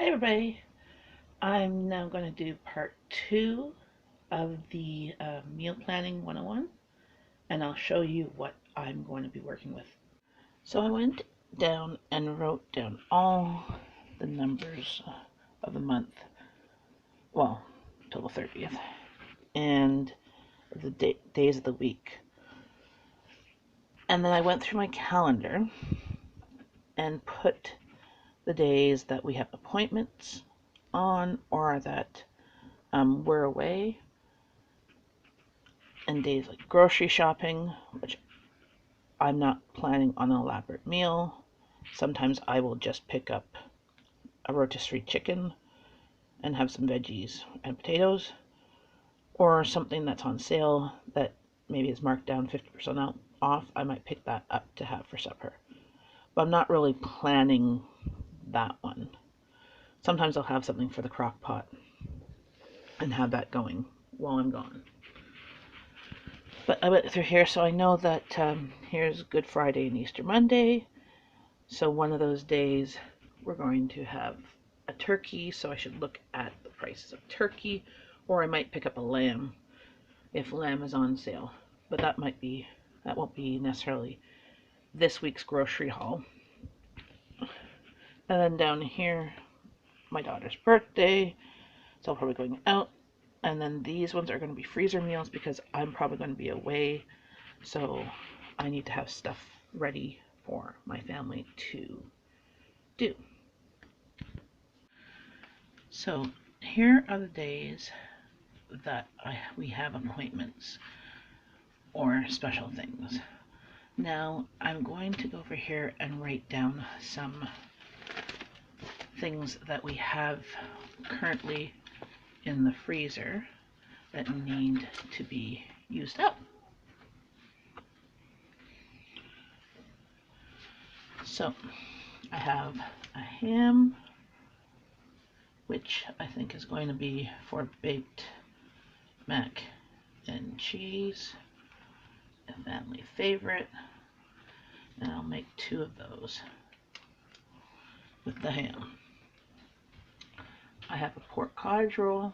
Hi everybody, I'm now going to do part 2 of the meal planning 101, and I'll show you what I'm going to be working with. So I went down and wrote down all the numbers of the month, well, till the 30th, and the days of the week. And then I went through my calendar and put the days that we have appointments on or that we're away, and days like grocery shopping, which I'm not planning on an elaborate meal. Sometimes I will just pick up a rotisserie chicken and have some veggies and potatoes, or something that's on sale that maybe is marked down 50% off. I might pick that up to have for supper. But I'm not really planning that one. Sometimes I'll have something for the crock pot and have that going while I'm gone. But I went through here, so I know that here's Good Friday and Easter Monday. So one of those days we're going to have a turkey, so I should look at the prices of turkey, or I might pick up a lamb if lamb is on sale. But that won't be necessarily this week's grocery haul. And then down here, my daughter's birthday, so I'm probably going out. And then these ones are going to be freezer meals because I'm probably going to be away, so I need to have stuff ready for my family to do. So here are the days that we have appointments or special things. Now I'm going to go over here and write down some things that we have currently in the freezer that need to be used up. So I have a ham, which I think is going to be for baked mac and cheese, a family favorite, and I'll make 2 of those with the ham. I have a pork cottage roll,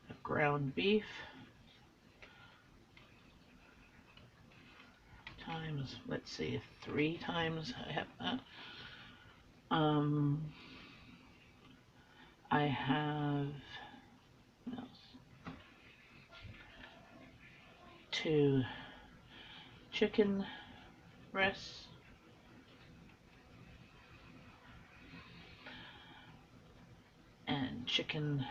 a ground beef, times, let's see, 3 times I have that. I have, what else? 2 chicken breasts, and chicken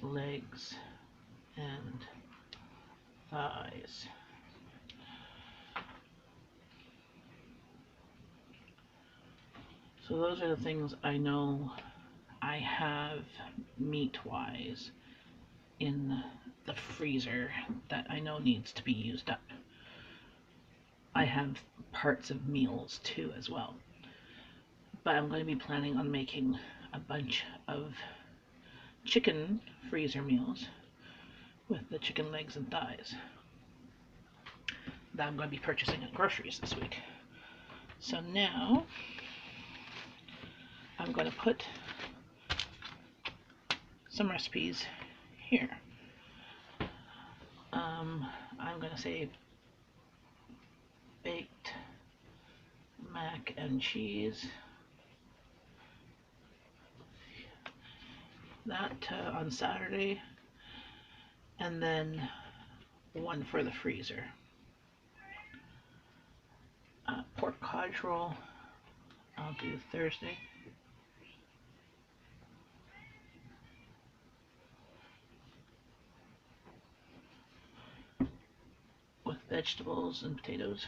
legs and thighs. So those are the things I know I have meat-wise in the freezer that I know needs to be used up. I have parts of meals too as well. But I'm going to be planning on making a bunch of chicken freezer meals with the chicken legs and thighs that I'm going to be purchasing at groceries this week. So now I'm going to put some recipes here. I'm going to say baked mac and cheese. That on Saturday, and then one for the freezer. Pork cottage roll I'll do Thursday. With vegetables and potatoes.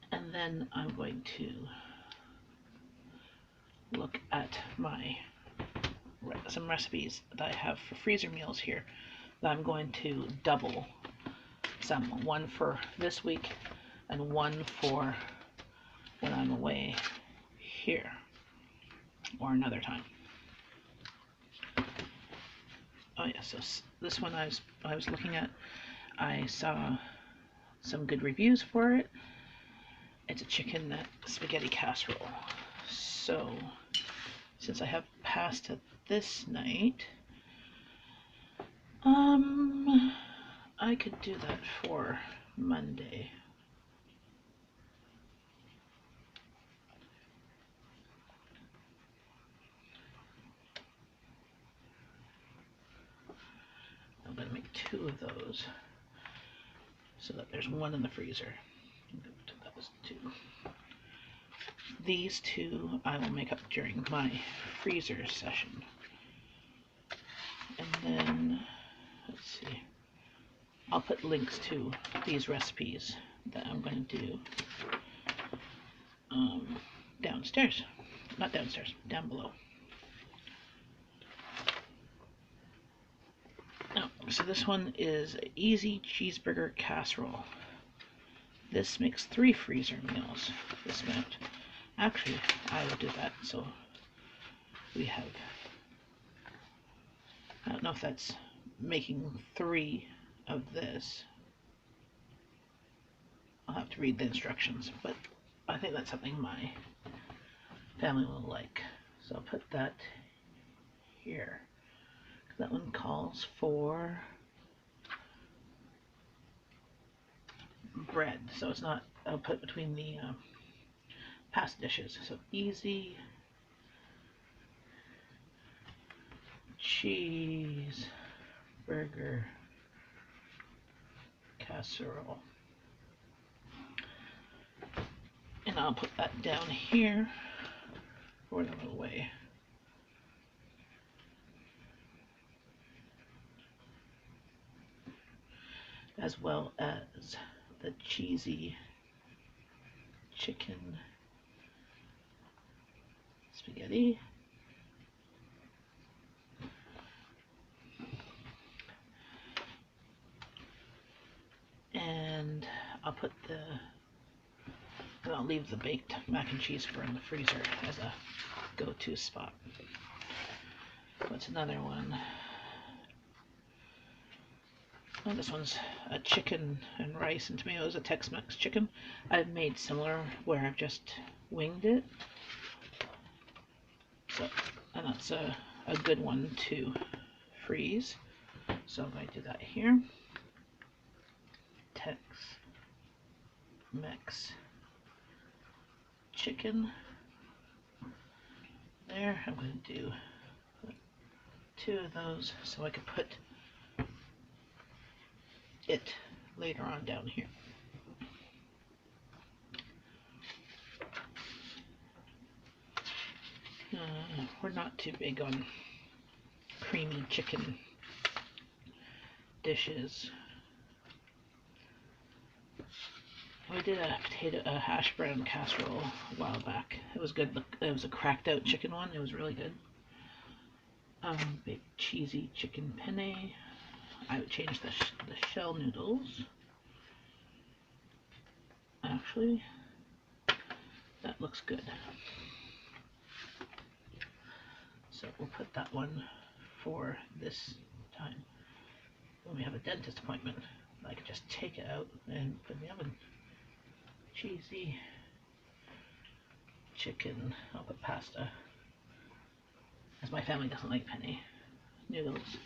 And then I'm going to look at some recipes that I have for freezer meals here that I'm going to double some. One for this week and one for when I'm away here or another time. Oh yeah, so this one I was looking at, I saw some good reviews for it. It's a chicken spaghetti casserole. So, since I have pasta this night, I could do that for Monday. I'm going to make 2 of those so that there's 1 in the freezer. That was 2. These 2 I will make up during my freezer session. And then, let's see, I'll put links to these recipes that I'm going to do downstairs. Not downstairs, down below. So this one is easy cheeseburger casserole. This makes 3 freezer meals. This amount. Actually, I will do that. So we have, I don't know if that's making 3 of this. I'll have to read the instructions, but I think that's something my family will like. So I'll put that here. That one calls for bread, so it's not, I'll put between the pasta dishes. So easy cheeseburger casserole. And I'll put that down here for a little way. As well as the cheesy chicken spaghetti. And I'll put I'll leave the baked mac and cheese for in the freezer as a go-to spot. What's another one? Oh, this one's a chicken and rice and tomatoes, a Tex-Mex chicken. I've made similar where I've just winged it. So, and that's a good one to freeze. So I'm going to do that here. Tex-Mex chicken. There, I'm going to do 2 of those so I can put it later on down here. We're not too big on creamy chicken dishes. We did a hash brown casserole a while back. It was good. It was a cracked out chicken one. It was really good. Big cheesy chicken penne. I would change the shell noodles. Actually, that looks good. So we'll put that one for this time. When we have a dentist appointment, I can just take it out and put in the oven. Cheesy chicken. I'll put pasta, as my family doesn't like penne noodles.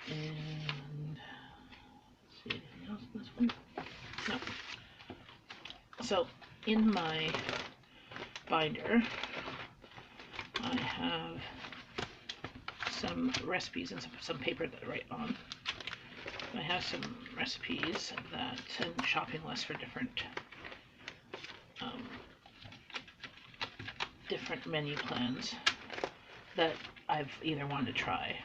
And let's see, anything else in this one? No. So in my binder, I have some recipes and some paper that I write on. I have some recipes that and shopping lists for different different menu plans that I've either wanted to try.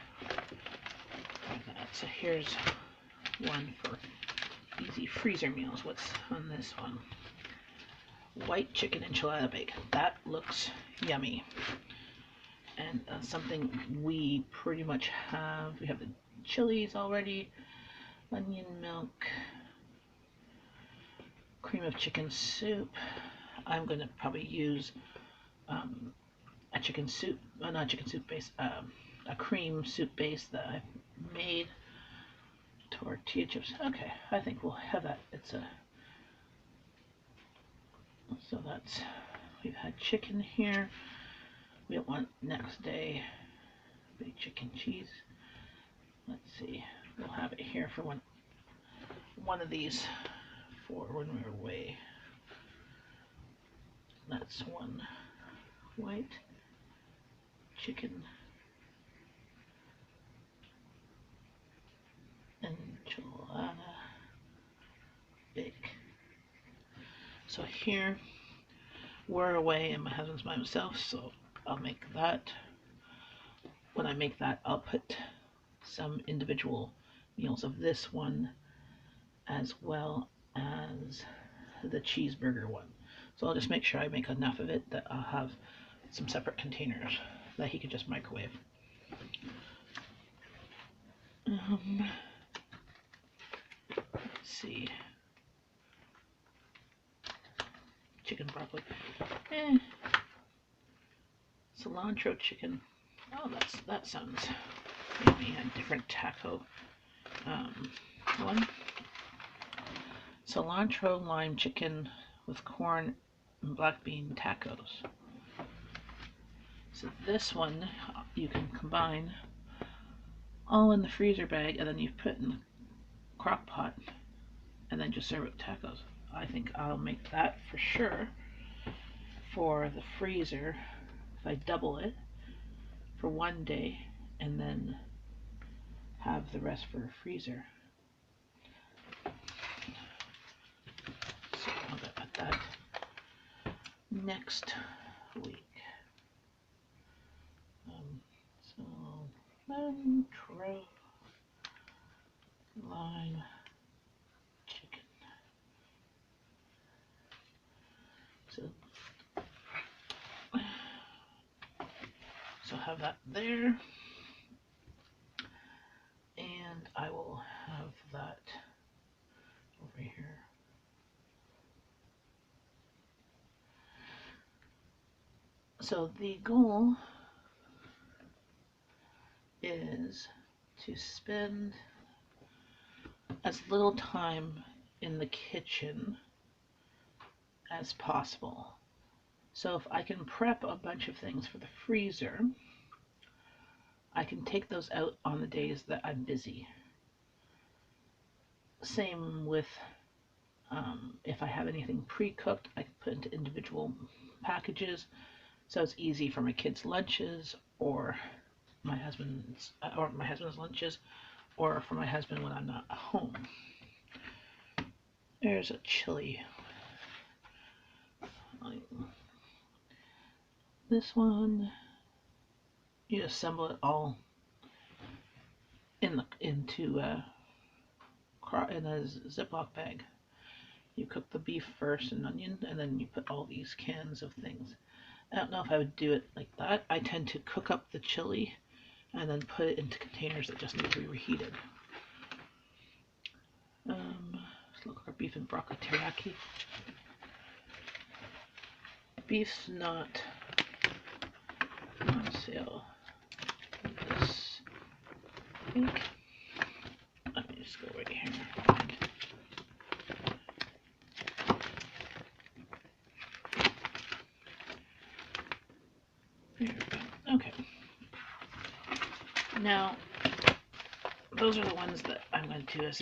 Like that. So here's one for easy freezer meals. What's on this one? White chicken enchilada bake. That looks yummy. And something we pretty much have. We have the chilies already, onion milk, cream of chicken soup. I'm going to probably use a chicken soup, not chicken soup base, a cream soup base that I've made. tortilla chips. Okay, I think we'll have that. So that's, we've had chicken here. We don't want next day big chicken cheese. Let's see, we'll have it here for one of these for when we're away. That's one white chicken enchilada bake. So here we're away and my husband's by himself, so I'll make that. When I make that, I'll put some individual meals of this one as well as the cheeseburger one. So I'll just make sure I make enough of it that I'll have some separate containers that he could just microwave. Let's see. Chicken broccoli. Cilantro chicken. Oh, that sounds maybe a different taco one. Cilantro lime chicken with corn and black bean tacos. So this one you can combine all in the freezer bag and then you put in the crock pot and then just serve it with tacos. I think I'll make that for sure for the freezer if I double it for one day and then have the rest for a freezer. So I'm gonna put that next week. So cilantro lime chicken. So have that there, and I will have that over here. So the goal is to spend as little time in the kitchen as possible. So if I can prep a bunch of things for the freezer, I can take those out on the days that I'm busy. Same with if I have anything pre-cooked, I can put into individual packages, so it's easy for my kids' lunches or my husband's lunches, or for my husband when I'm not home. There's a chili. This one, you assemble it all into a Ziploc bag. You cook the beef first and onion, and then you put all these cans of things. I don't know if I would do it like that. I tend to cook up the chili and then put it into containers that just need to be reheated. Slow cooker beef and broccoli teriyaki. Beef's not on sale this week. Let me just go right here. There we go. Okay. Now, those are the ones that I'm going to do as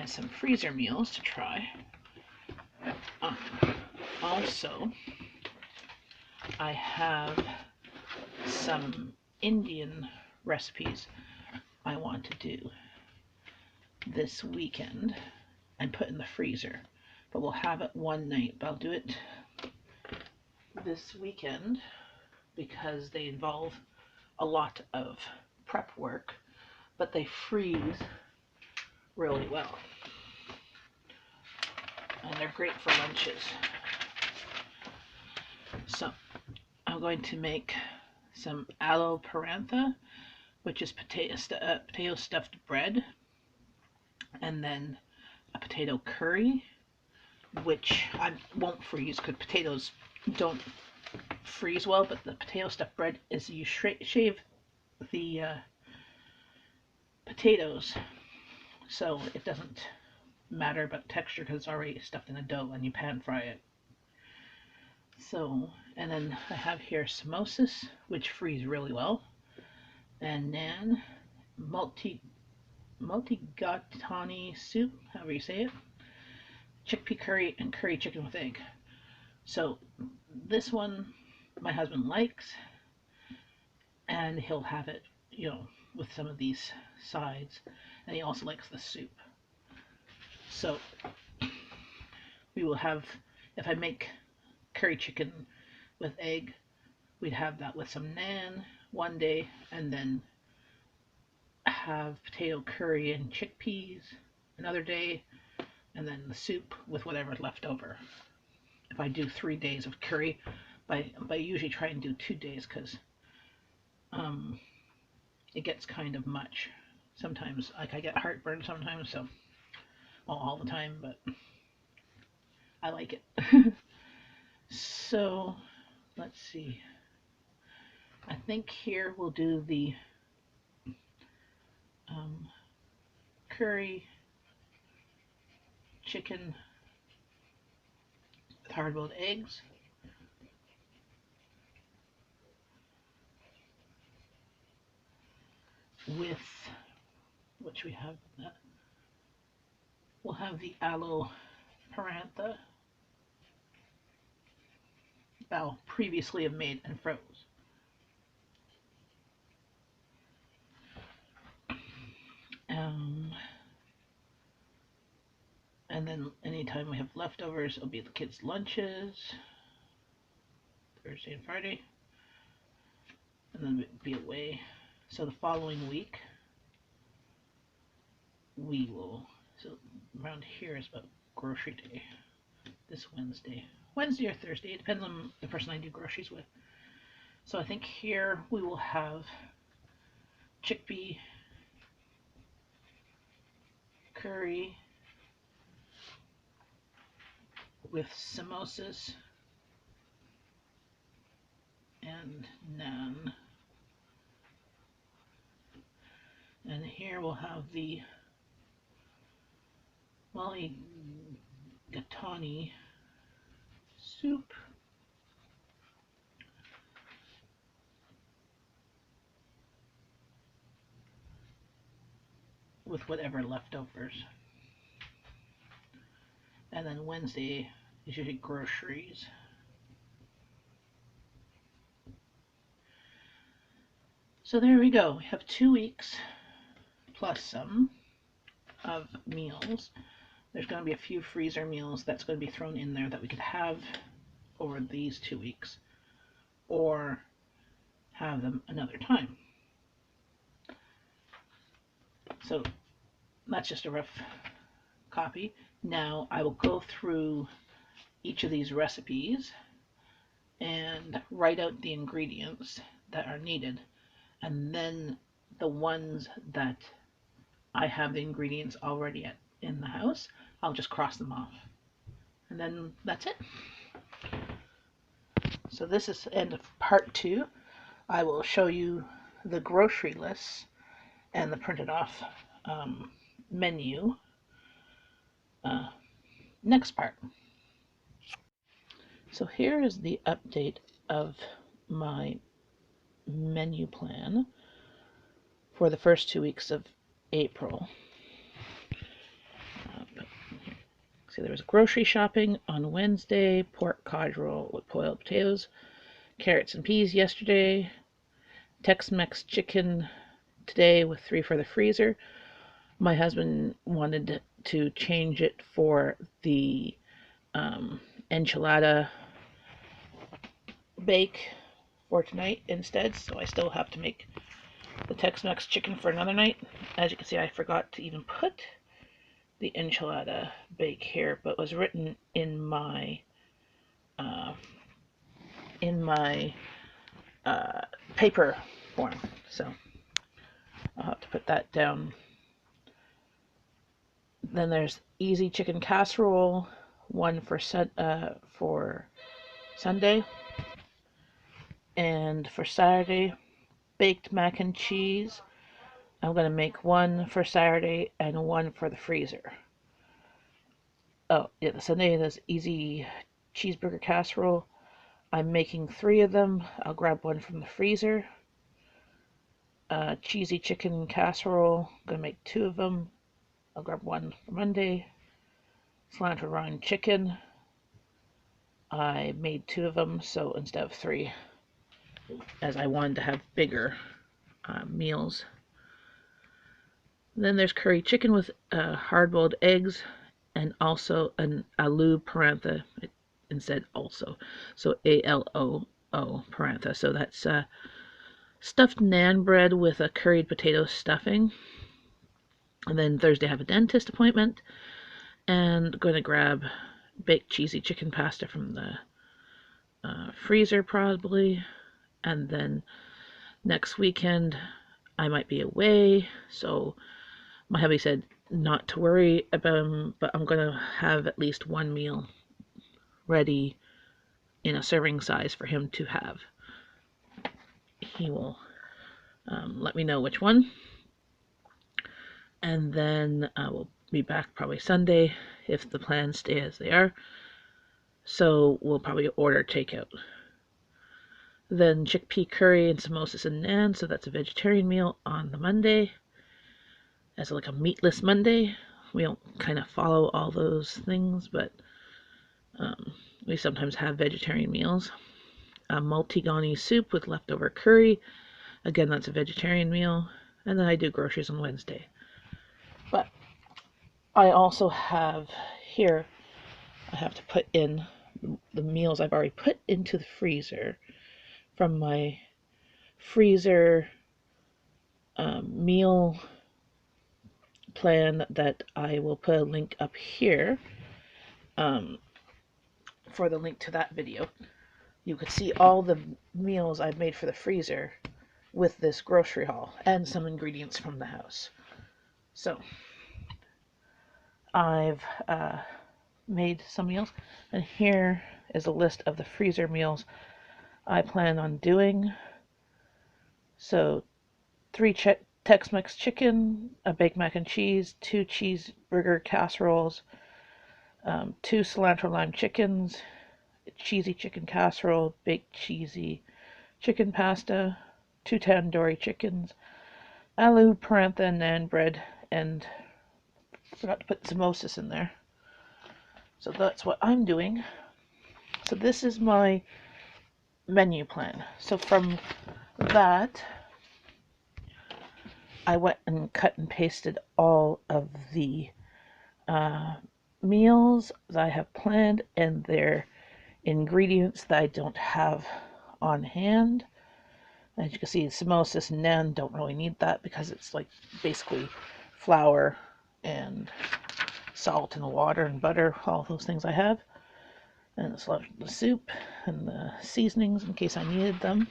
some freezer meals to try. Also, I have some Indian recipes I want to do this weekend and put in the freezer, but we'll have it one night. But I'll do it this weekend because they involve a lot of prep work, but they freeze really well and they're great for lunches. So I'm going to make some aloe parantha, which is potato stuffed bread, and then a potato curry, which I won't freeze because potatoes don't freeze well, but the potato stuffed bread is you shave the potatoes so it doesn't matter about texture because it's already stuffed in a dough and you pan fry it. So, and then I have here samosas, which freeze really well, and naan, multigatani soup, however you say it, chickpea curry, and curry chicken with egg. So this one my husband likes, and he'll have it, with some of these sides, and he also likes the soup. So we will have, if I make curry chicken with egg, we'd have that with some naan one day, and then have potato curry and chickpeas another day, and then the soup with whatever's left over. If I do 3 days of curry, but I usually try and do 2 days because it gets kind of much. Sometimes, like I get heartburn sometimes, so, well, all the time, but I like it. So, let's see. I think here we'll do the curry chicken with hard-boiled eggs. With, which we have that. We'll have the aloe parantha, I'll previously have made and froze. Um, and then anytime we have leftovers, it'll be the kids' lunches, Thursday and Friday, and then we'll be away. So the following week, we will, so around here is about grocery day, this Wednesday or Thursday, it depends on the person I do groceries with. So I think here we will have chickpea curry with samosas and naan. And here we'll have the mulligatawny soup with whatever leftovers. And then Wednesday is usually groceries. So there we go. We have 2 weeks plus some of meals. There's going to be a few freezer meals that's going to be thrown in there that we could have over these 2 weeks or have them another time. So that's just a rough copy. Now I will go through each of these recipes and write out the ingredients that are needed, and then the ones that I have the ingredients already in the house, I'll just cross them off, and then that's it. So this is the end of part 2. I will show you the grocery lists and the printed off menu next part. So here is the update of my menu plan for the first 2 weeks of April. See, there was grocery shopping on Wednesday, pork cod roll with boiled potatoes, carrots and peas yesterday, Tex Mex chicken today with 3 for the freezer. My husband wanted to change it for the enchilada bake for tonight instead, so I still have to make the Tex-Mex chicken for another night. As you can see, I forgot to even put the enchilada bake here, but it was written in my paper form, so I'll have to put that down. Then there's easy chicken casserole, one for Sunday, and for Saturday, baked mac and cheese, I'm going to make one for Saturday and one for the freezer. Oh, yeah, the Sunday is easy cheeseburger casserole. I'm making 3 of them. I'll grab one from the freezer. Cheesy chicken casserole. I'm going to make 2 of them. I'll grab one for Monday. Cilantro rind chicken. I made 2 of them, so instead of 3, as I wanted to have bigger meals. Then there's curry chicken with hard-boiled eggs, and also an aloo parantha. It said also, so A-L-O-O parantha. So that's stuffed naan bread with a curried potato stuffing. And then Thursday I have a dentist appointment, and going to grab baked cheesy chicken pasta from the freezer probably. And then next weekend I might be away, so my hubby said not to worry about him, but I'm going to have at least one meal ready in a serving size for him to have. He will let me know which one. And then we'll be back probably Sunday if the plans stay as they are. So we'll probably order takeout. Then chickpea curry and samosas and naan, so that's a vegetarian meal on the Monday. As like a meatless Monday. We don't kind of follow all those things, but we sometimes have vegetarian meals. A multigani soup with leftover curry. Again, that's a vegetarian meal. And then I do groceries on Wednesday. But I also have here, I have to put in the meals I've already put into the freezer from my freezer meal plan that I will put a link up here for the link to that video. You could see all the meals I've made for the freezer with this grocery haul and some ingredients from the house. So I've made some meals, and here is a list of the freezer meals I plan on doing. So 3 Tex-Mex chicken, a baked mac and cheese, 2 cheeseburger casseroles, 2 cilantro lime chickens, cheesy chicken casserole, baked cheesy chicken pasta, 2 tandoori chickens, aloo parantha naan bread, and forgot to put samosas in there. So that's what I'm doing. So this is my menu plan. So from that, I went and cut and pasted all of the meals that I have planned and their ingredients that I don't have on hand. As you can see, samosas and naan don't really need that because it's like basically flour and salt and water and butter, all those things I have. And it's the soup and the seasonings in case I needed them.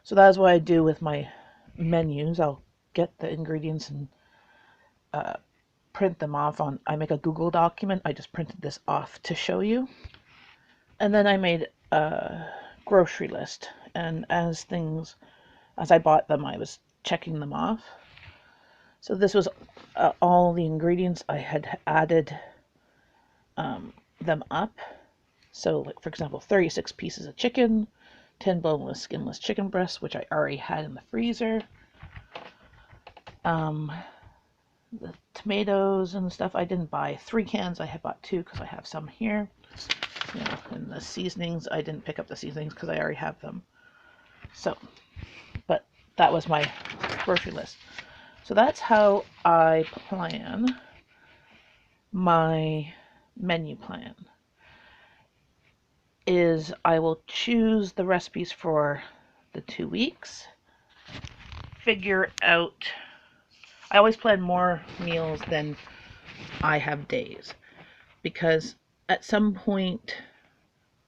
So that is what I do with my menus. I'll get the ingredients and print them off on, I make a Google document. I just printed this off to show you. And then I made a grocery list. And as I bought them, I was checking them off. So this was all the ingredients I had added them up. So, like, for example, 36 pieces of chicken, 10 boneless, skinless chicken breasts, which I already had in the freezer. The tomatoes and stuff I didn't buy 3 cans. I had bought 2 because I have some here. You know, and the seasonings, I didn't pick up the seasonings because I already have them. So, but that was my grocery list. So that's how I plan my menu plan. Is I will choose the recipes for the 2 weeks, figure out, I always plan more meals than I have days, because at some point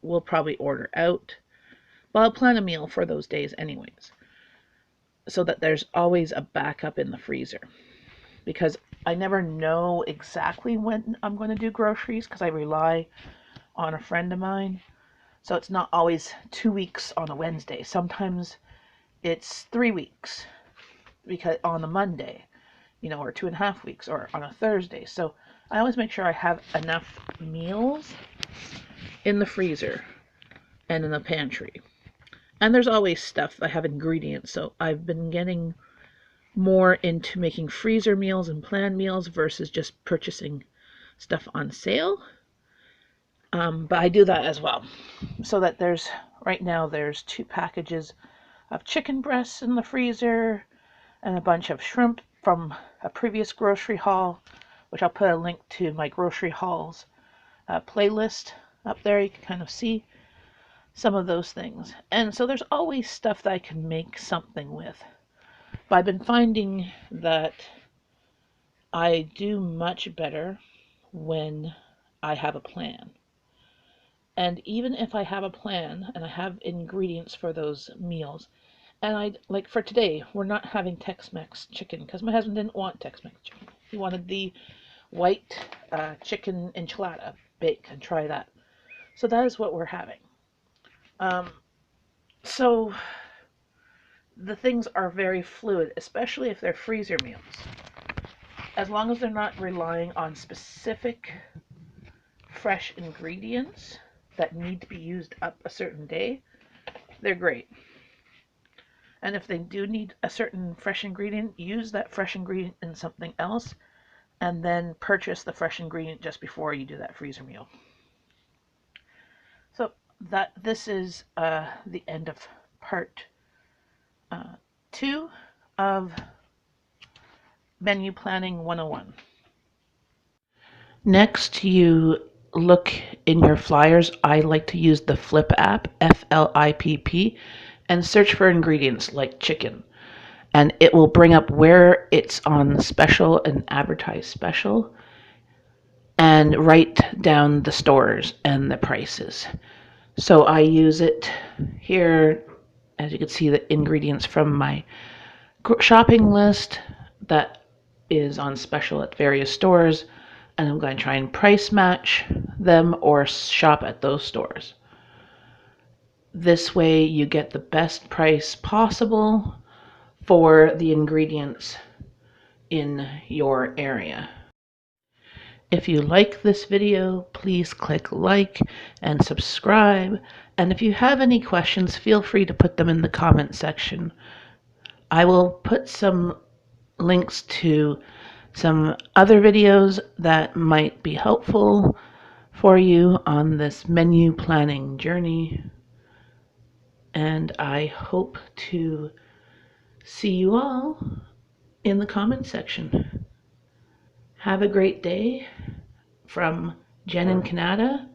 we'll probably order out, but I'll plan a meal for those days anyways, so that there's always a backup in the freezer, because I never know exactly when I'm going to do groceries because I rely on a friend of mine. So it's not always 2 weeks on a Wednesday. Sometimes it's 3 weeks. because on a Monday, or 2.5 weeks, or on a Thursday. So I always make sure I have enough meals in the freezer and in the pantry. And there's always stuff. I have ingredients, so I've been getting more into making freezer meals and planned meals versus just purchasing stuff on sale. But I do that as well. So that right now there's 2 packages of chicken breasts in the freezer and a bunch of shrimp from a previous grocery haul, which I'll put a link to my grocery hauls playlist up there. You can kind of see some of those things. And so there's always stuff that I can make something with. But I've been finding that I do much better when I have a plan. And even if I have a plan and I have ingredients for those meals, and like for today, we're not having Tex-Mex chicken because my husband didn't want Tex-Mex chicken. He wanted the white chicken enchilada. Bake and try that. So that is what we're having. So the things are very fluid, especially if they're freezer meals. As long as they're not relying on specific fresh ingredients that need to be used up a certain day, they're great. And if they do need a certain fresh ingredient, use that fresh ingredient in something else, and then purchase the fresh ingredient just before you do that freezer meal. So this is the end of part 2 of Menu Planning 101. Next, you look in your flyers. I like to use the Flip app, FLIPP, and search for ingredients like chicken. And it will bring up where it's on special and advertise special, and write down the stores and the prices. So I use it here. As you can see, the ingredients from my shopping list that is on special at various stores, and I'm going to try and price match them or shop at those stores. This way you get the best price possible for the ingredients in your area. If you like this video, please click like and subscribe. And if you have any questions, feel free to put them in the comment section. I will put some links to some other videos that might be helpful for you on this menu planning journey. And I hope to see you all in the comment section. Have a great day from Jenn and Kanata,